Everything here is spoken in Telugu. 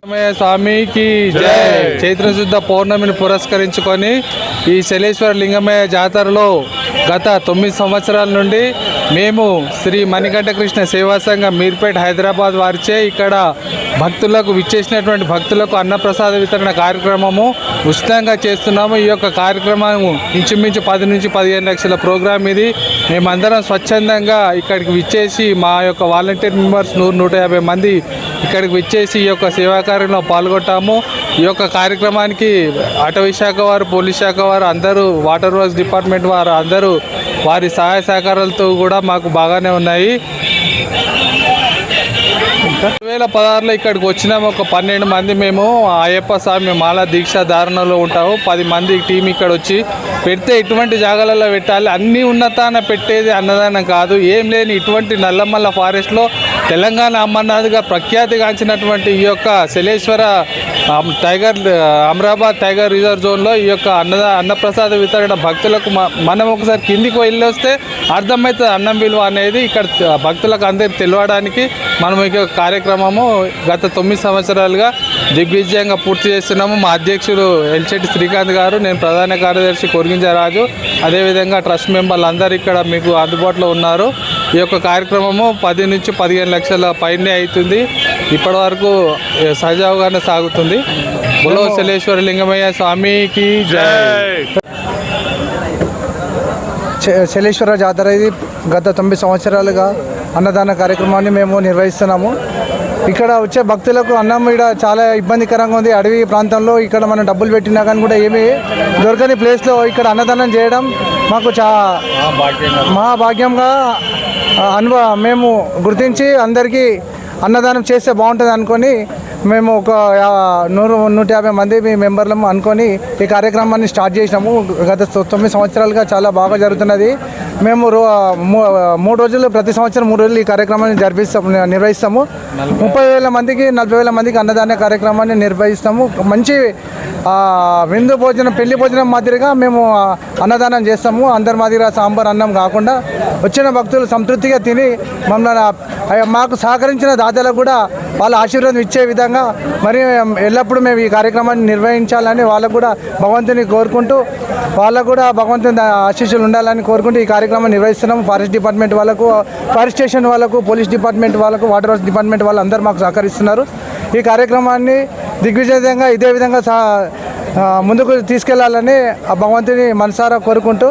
స్వామికి జై. చైత్ర శుద్ధ పౌర్ణమిని పురస్కరించుకొని ఈ శలేశ్వర లింగమయ్య జాతరలో గత 9 సంవత్సరాల నుండి మేము శ్రీ మణికంఠ కృష్ణ సేవా సంఘం మీర్పేట్ హైదరాబాద్ వారిచే ఇక్కడ భక్తులకు విచ్చేసినటువంటి భక్తులకు అన్నప్రసాద వితరణ కార్యక్రమము ఉచితంగా చేస్తున్నాము. ఈ యొక్క కార్యక్రమం ఇంచుమించు 10 నుంచి 15 లక్షల ప్రోగ్రాం ఇది. మేమందరం స్వచ్ఛందంగా ఇక్కడికి విచ్చేసి మా యొక్క వాలంటీర్ మెంబర్స్ 100-150 మంది ఇక్కడికి విచ్చేసి ఈ యొక్క సేవా కార్యక్రమంలో పాల్గొంటాము. ఈ యొక్క కార్యక్రమానికి అటవీ శాఖ వారు, పోలీస్ శాఖ వారు, అందరూ వాటర్ వర్క్స్ డిపార్ట్మెంట్ వారు అందరూ వారి సహాయ సహకారాలతో కూడా మాకు బాగానే ఉన్నాయి. 2016లో ఇక్కడికి వచ్చినాము. ఒక 12 మంది మేము అయ్యప్ప స్వామి మాల దీక్ష ధారణలో ఉంటాము. 10 మంది టీం ఇక్కడ వచ్చి పెడితే ఇటువంటి జాగాలలో పెట్టాలి. అన్నీ ఉన్నతాన పెట్టేది అన్నదానం కాదు. ఏం లేని ఇటువంటి నల్లమల్ల ఫారెస్ట్లో తెలంగాణ అమర్నాథ్గా ప్రఖ్యాతిగాంచినటువంటి ఈ యొక్క శలేశ్వర అమరాబాద్ టైగర్ రిజర్వ్ జోన్లో ఈ యొక్క అన్నప్రసాద వితరణ భక్తులకు మనం ఒకసారి కిందికి వెళ్ళి వస్తే అర్థమవుతుంది అన్నం విలువ అనేది. ఇక్కడ భక్తులకు అందరికి తెలియడానికి మనం ఈ కార్యక్రమము గత 9 సంవత్సరాలుగా దిగ్విజయంగా పూర్తి చేస్తున్నాము. మా అధ్యక్షుడు ఎల్చెట్టి శ్రీకాంత్ గారు, నేను ప్రధాన కార్యదర్శి కొరిగింజరాజు, అదేవిధంగా ట్రస్ట్ మెంబర్లు అందరూ ఇక్కడ మీకు అందుబాటులో ఉన్నారు. ఈ యొక్క కార్యక్రమము 10 నుంచి 15 లక్షల పైనే అవుతుంది. ఇప్పటి వరకు సజావుగానే సాగుతుంది. బోలో శలేశ్వర లింగమయ్య స్వామికి జై. శలేశ్వర జాతర ఇది గత 9 సంవత్సరాలుగా అన్నదాన కార్యక్రమాన్ని మేము నిర్వహిస్తున్నాము. ఇక్కడ వచ్చే భక్తులకు అన్నం ఇక్కడ చాలా ఇబ్బందికరంగా ఉంది. అడవి ప్రాంతంలో ఇక్కడ మనం డబ్బులు పెట్టినా కానీ కూడా ఏమీ దొరకని ప్లేస్లో ఇక్కడ అన్నదానం చేయడం మాకు మహాభాగ్యంగా మేము గుర్తించి అందరికీ అన్నదానం చేస్తే బాగుంటుంది అనుకొని మేము ఒక 100-150 మంది మీ మెంబర్లము అనుకొని ఈ కార్యక్రమాన్ని స్టార్ట్ చేసినాము. గత 9 సంవత్సరాలుగా చాలా బాగా జరుగుతున్నది. మేము 3 రోజులు, ప్రతి సంవత్సరం 3 రోజులు ఈ కార్యక్రమాన్ని నిర్వహిస్తాము. 30,000 మందికి 40,000 మందికి అన్నదాన కార్యక్రమాన్ని నిర్వహిస్తాము. మంచి విందు భోజనం, పెళ్లి భోజనం మాదిరిగా మేము అన్నదానం చేస్తాము. అందరి మాదిరిగా సాంబార్ అన్నం కాకుండా వచ్చిన భక్తులు సంతృప్తిగా తిని మమ్మల్ని మాకు సహకరించిన దాతలకు కూడా వాళ్ళ ఆశీర్వాదం ఇచ్చే విధంగా మరి ఎల్లప్పుడూ మేము ఈ కార్యక్రమాన్ని నిర్వహించాలని వాళ్ళకు కూడా భగవంతుని కోరుకుంటూ, వాళ్ళకు కూడా భగవంతుని ఆశీస్సులు ఉండాలని కోరుకుంటూ ఈ కార్యక్రమాన్ని నిర్వహిస్తున్నాము. ఫారెస్ట్ డిపార్ట్మెంట్ వాళ్ళకు, ఫారెస్ట్ స్టేషన్ వాళ్ళకు, పోలీస్ డిపార్ట్మెంట్ వాళ్ళకు, వాటర్ వర్క్స్ డిపార్ట్మెంట్ వాళ్ళు అందరూ మాకు సహకరిస్తున్నారు. ఈ కార్యక్రమాన్ని దిగ్విజయంగా ఇదే విధంగా ముందుకు తీసుకెళ్లాలని ఆ భగవంతుని మనసారా కోరుకుంటూ